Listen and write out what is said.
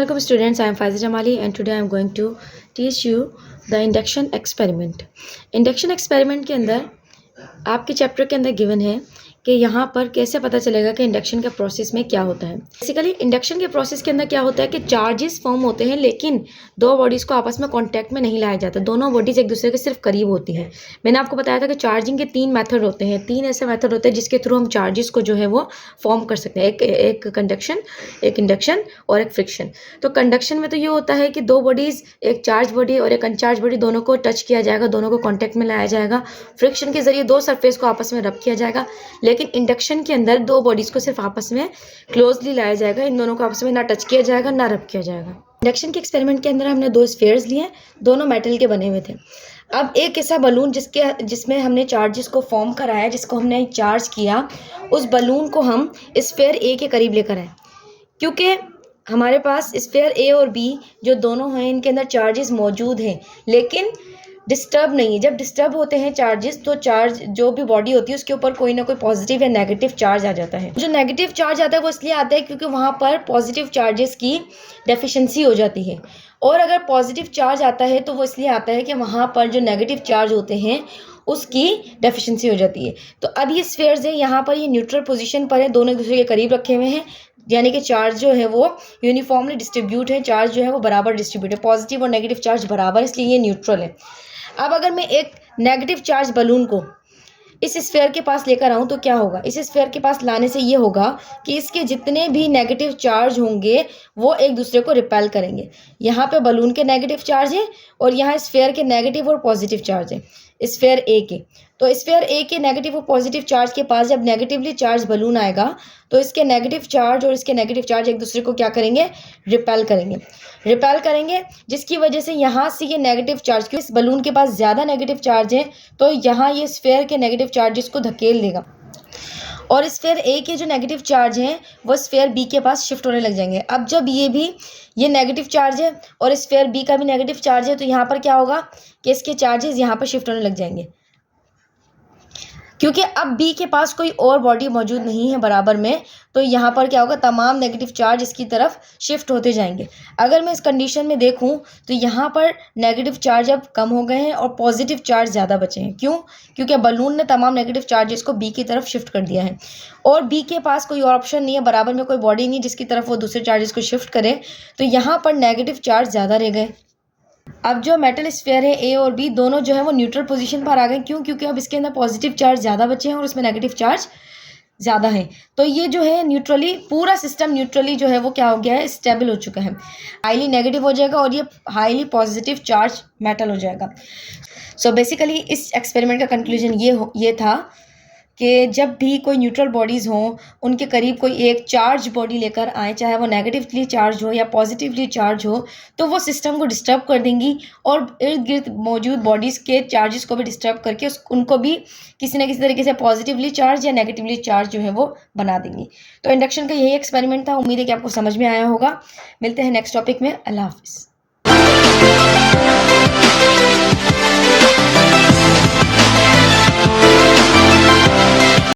Assalamualaikum students, I am Faiza Jamali and today I am going to teach you the induction experiment. Induction experiment के अंदर आपके chapter के अंदर given है कि यहाँ पर कैसे पता चलेगा कि इंडक्शन के प्रोसेस में क्या होता है। बेसिकली इंडक्शन के प्रोसेस के अंदर क्या होता है कि चार्जेस फॉर्म होते हैं लेकिन दो बॉडीज़ को आपस में कांटेक्ट में नहीं लाया जाता, दोनों बॉडीज़ एक दूसरे के सिर्फ करीब होती हैं। मैंने आपको बताया था कि चार्जिंग के तीन मेथड होते हैं, तीन ऐसे मेथड होते हैं जिसके थ्रू हम चार्जेस को जो है वो फॉर्म कर सकते हैं, एक कंडक्शन, एक इंडक्शन और एक फ्रिक्शन। तो कंडक्शन में तो ये होता है कि दो बॉडीज़, एक चार्ज बॉडी और एक अनचार्ज बॉडी, दोनों को टच किया जाएगा, दोनों को कॉन्टैक्ट में लाया जाएगा। फ्रिक्शन के जरिए दो सरफेस को आपस में रब किया जाएगा। लेकिन इंडक्शन के अंदर दो बॉडीज़ को सिर्फ आपस में क्लोजली लाया जाएगा, इन दोनों को आपस में ना टच किया जाएगा ना रब किया जाएगा। इंडक्शन के एक्सपेरिमेंट के अंदर हमने दो स्फीयर्स लिए, दोनों मेटल के बने हुए थे। अब एक ऐसा बलून जिसमें हमने चार्जेस को फॉर्म कराया, जिसको हमने चार्ज किया, उस बलून को हम स्फीयर ए के करीब लेकर आए, क्योंकि हमारे पास स्फीयर ए और बी जो दोनों हैं इनके अंदर चार्जेस मौजूद हैं लेकिन डिस्टर्ब नहीं है। जब डिस्टर्ब होते हैं चार्जेस तो चार्ज जो भी बॉडी होती है उसके ऊपर कोई ना कोई पॉजिटिव या नेगेटिव चार्ज आ जाता है। जो नेगेटिव चार्ज आता है वो इसलिए आता है क्योंकि वहाँ पर पॉजिटिव चार्जेस की डेफिशिएंसी हो जाती है, और अगर पॉजिटिव चार्ज आता है तो वो इसलिए आता है कि वहाँ पर जो नेगेटिव चार्ज होते हैं उसकी डेफिशिएंसी हो जाती है। तो अब ये स्फीयर्स है, यहाँ पर ये न्यूट्रल पोजीशन पर है, दोनों एक दूसरे के करीब रखे हुए हैं, यानी कि चार्ज जो है वो यूनिफॉर्मली डिस्ट्रीब्यूट है, चार्ज जो है वो बराबर डिस्ट्रीब्यूट है, पॉजिटिव और नेगेटिव चार्ज बराबर, इसलिए ये न्यूट्रल है। अब अगर मैं एक नेगेटिव चार्ज बलून को इस स्फीयर के पास लेकर आऊँ तो क्या होगा? इस स्फीयर के पास लाने से ये होगा कि इसके जितने भी नेगेटिव चार्ज होंगे वो एक दूसरे को रिपेल करेंगे। यहाँ पे बलून के नेगेटिव चार्ज है और यहाँ स्फीयर के नेगेटिव और पॉजिटिव चार्ज है, स्फीयर ए के। तो स्फीयर ए के नेगेटिव और पॉजिटिव चार्ज के पास जब नेगेटिवली चार्ज बलून आएगा तो इसके नेगेटिव चार्ज और इसके नेगेटिव चार्ज एक दूसरे को क्या करेंगे? रिपेल करेंगे, जिसकी वजह से यहाँ से ये नेगेटिव चार्ज, क्योंकि इस बलून के पास ज़्यादा नेगेटिव चार्ज है तो यहाँ ये स्फीयर के नेगेटिव चार्जेस को धकेल देगा और स्फीयर ए के जो नेगेटिव चार्ज हैं वो स्फीयर बी के पास शिफ्ट होने लग जाएंगे। अब जब ये नेगेटिव चार्ज है और स्फीयर बी का भी नेगेटिव चार्ज है तो यहाँ पर क्या होगा कि इसके चार्जेस यहाँ पर शिफ्ट होने लग जाएंगे, क्योंकि अब बी के पास कोई और बॉडी मौजूद नहीं है बराबर में, तो यहाँ पर क्या होगा, तमाम नेगेटिव चार्ज इसकी तरफ शिफ्ट होते जाएंगे। अगर मैं इस कंडीशन में देखूँ तो यहाँ पर नेगेटिव चार्ज अब कम हो गए हैं और पॉजिटिव चार्ज ज़्यादा बचे हैं। क्यों? क्योंकि बलून ने तमाम नेगेटिव चार्जेस को बी की तरफ शिफ्ट कर दिया है और बी के पास कोई और ऑप्शन नहीं है, बराबर में कोई बॉडी नहीं जिसकी तरफ वो दूसरे चार्जेस को शिफ्ट करे, तो यहाँ पर नेगेटिव चार्ज ज़्यादा रह गए। अब जो मेटल स्फीयर है ए और बी दोनों जो है वो न्यूट्रल पोजीशन पर आ गए। क्यों? क्योंकि अब इसके अंदर पॉजिटिव चार्ज ज़्यादा बचे हैं और उसमें नेगेटिव चार्ज ज़्यादा है। तो ये जो है न्यूट्रली, पूरा सिस्टम न्यूट्रली जो है वो क्या हो गया है, स्टेबल हो चुका है, हाईली नेगेटिव हो जाएगा और ये हाईली पॉजिटिव चार्ज मेटल हो जाएगा। सो बेसिकली इस एक्सपेरिमेंट का कंक्लूजन ये था कि जब भी कोई न्यूट्रल बॉडीज़ हों उनके करीब कोई एक चार्ज बॉडी लेकर आए, चाहे वो नेगेटिवली चार्ज हो या पॉजिटिवली चार्ज हो, तो वो सिस्टम को डिस्टर्ब कर देंगी और इर्द गिर्द मौजूद बॉडीज़ के चार्जेस को भी डिस्टर्ब करके उनको भी किसी न किसी तरीके से पॉजिटिवली चार्ज या नेगेटिवली चार्ज जो है वो बना देंगी। तो इंडक्शन का यही एक्सपेरिमेंट था। उम्मीद है कि आपको समझ में आया होगा। मिलते हैं नेक्स्ट टॉपिक में। अल्लाह हाफिज़।